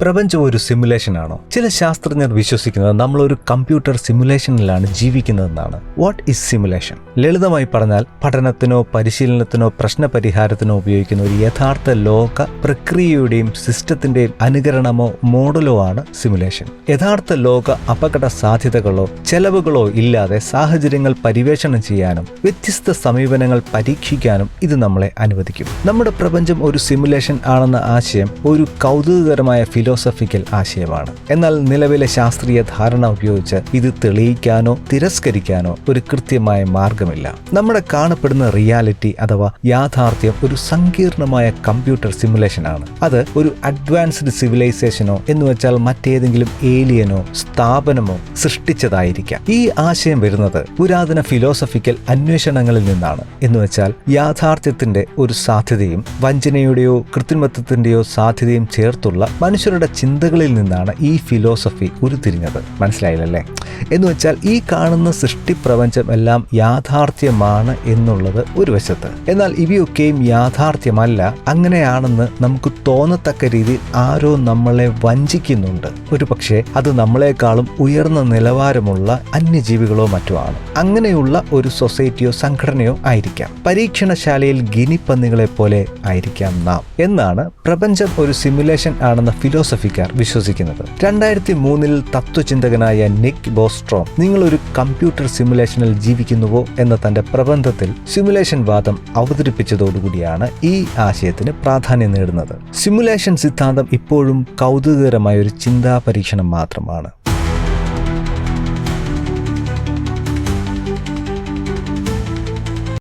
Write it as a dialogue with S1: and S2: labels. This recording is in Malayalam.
S1: പ്രപഞ്ചം ഒരു സിമുലേഷൻ ആണോ? ചില ശാസ്ത്രജ്ഞർ വിശ്വസിക്കുന്നത് നമ്മളൊരു കമ്പ്യൂട്ടർ സിമുലേഷനിലാണ് ജീവിക്കുന്നതെന്നാണ്. What is simulation? ലളിതമായി പറഞ്ഞാൽ പഠനത്തിനോ പരിശീലനത്തിനോ പ്രശ്നപരിഹാരത്തിനോ ഉപയോഗിക്കുന്ന ഒരു യഥാർത്ഥ ലോക പ്രക്രിയയുടെയും സിസ്റ്റത്തിന്റെയും അനുകരണമോ മോഡലോ ആണ് സിമുലേഷൻ. യഥാർത്ഥ ലോക അപകട സാധ്യതകളോ ചെലവുകളോ ഇല്ലാതെ സാഹചര്യങ്ങൾ പര്യവേഷണം ചെയ്യാനും വ്യത്യസ്ത സമീപനങ്ങൾ പരീക്ഷിക്കാനും ഇത് നമ്മളെ അനുവദിക്കും. നമ്മുടെ പ്രപഞ്ചം ഒരു സിമുലേഷൻ ആണെന്ന ആശയം ഒരു കൗതുകകരമായ ഫിലോസഫിക്കൽ ആശയമാണ്. എന്നാൽ നിലവിലെ ശാസ്ത്രീയ ധാരണ ഉപയോഗിച്ച് ഇത് തെളിയിക്കാനോ തിരസ്കരിക്കാനോ ഒരു കൃത്യമായ മാർഗമില്ല. നമ്മുടെ കാണപ്പെടുന്ന റിയാലിറ്റി അഥവാ യാഥാർത്ഥ്യം ഒരു സങ്കീർണമായ കമ്പ്യൂട്ടർ സിമുലേഷൻ ആണ്. അത് ഒരു അഡ്വാൻസ്ഡ് സിവിലൈസേഷനോ എന്നുവെച്ചാൽ മറ്റേതെങ്കിലും ഏലിയനോ സ്ഥാപനമോ സൃഷ്ടിച്ചതായിരിക്കാം. ഈ ആശയം വരുന്നത് പുരാതന ഫിലോസഫിക്കൽ അന്വേഷണങ്ങളിൽ നിന്നാണ്. എന്നുവെച്ചാൽ യാഥാർത്ഥ്യത്തിന്റെ ഒരു സാധ്യതയും വഞ്ചനയുടെയോ കൃത്രിമത്വത്തിന്റെയോ സാധ്യതയും ചേർത്തുള്ള മനുഷ്യരുടെ ചിന്തകളിൽ നിന്നാണ് ഈ ഫിലോസഫി ഉരുത്തിരിഞ്ഞത്. മനസ്സിലായില്ലല്ലേ? എന്നുവെച്ചാൽ ഈ കാണുന്ന സൃഷ്ടിപ്രപഞ്ചം എല്ലാം യാഥാർത്ഥ്യമാണ് എന്നുള്ളത് ഒരു വശത്ത്. എന്നാൽ ഇവയൊക്കെയും യാഥാർത്ഥ്യമല്ല. അങ്ങനെയാണെന്ന് നമുക്ക് തോന്നത്തക്ക രീതിയിൽ ആരോ നമ്മളെ വഞ്ചിക്കുന്നുണ്ട്. ഒരു പക്ഷേ അത് നമ്മളെക്കാളും ഉയർന്ന നിലവാരമുള്ള അന്യജീവികളോ മറ്റോ ആണ്. അങ്ങനെയുള്ള ഒരു സൊസൈറ്റിയോ സംഘടനയോ ആയിരിക്കാം. പരീക്ഷണശാലയിൽ ഗിനിപ്പന്നികളെ പോലെ ആയിരിക്കാം നാം എന്നാണ് പ്രപഞ്ചം ഒരു സിമുലേഷൻ ആണെന്ന ഫിലോസഫിക്കാർ വിശ്വസിക്കുന്നത്. 2003 തത്വചിന്തകനായ നിക് ബോസ്ട്രോം നിങ്ങളൊരു കമ്പ്യൂട്ടർ സിമുലേഷനിൽ ജീവിക്കുന്നുവോ എന്ന തന്റെ പ്രബന്ധത്തിൽ സിമുലേഷൻ വാദം അവതരിപ്പിച്ചതോടുകൂടിയാണ് ഈ ആശയത്തിന് പ്രാധാന്യം നേടുന്നത്. സിമുലേഷൻ സിദ്ധാന്തം ഇപ്പോഴും കൗതുകകരമായ ഒരു ചിന്താ പരീക്ഷണം മാത്രമാണ്.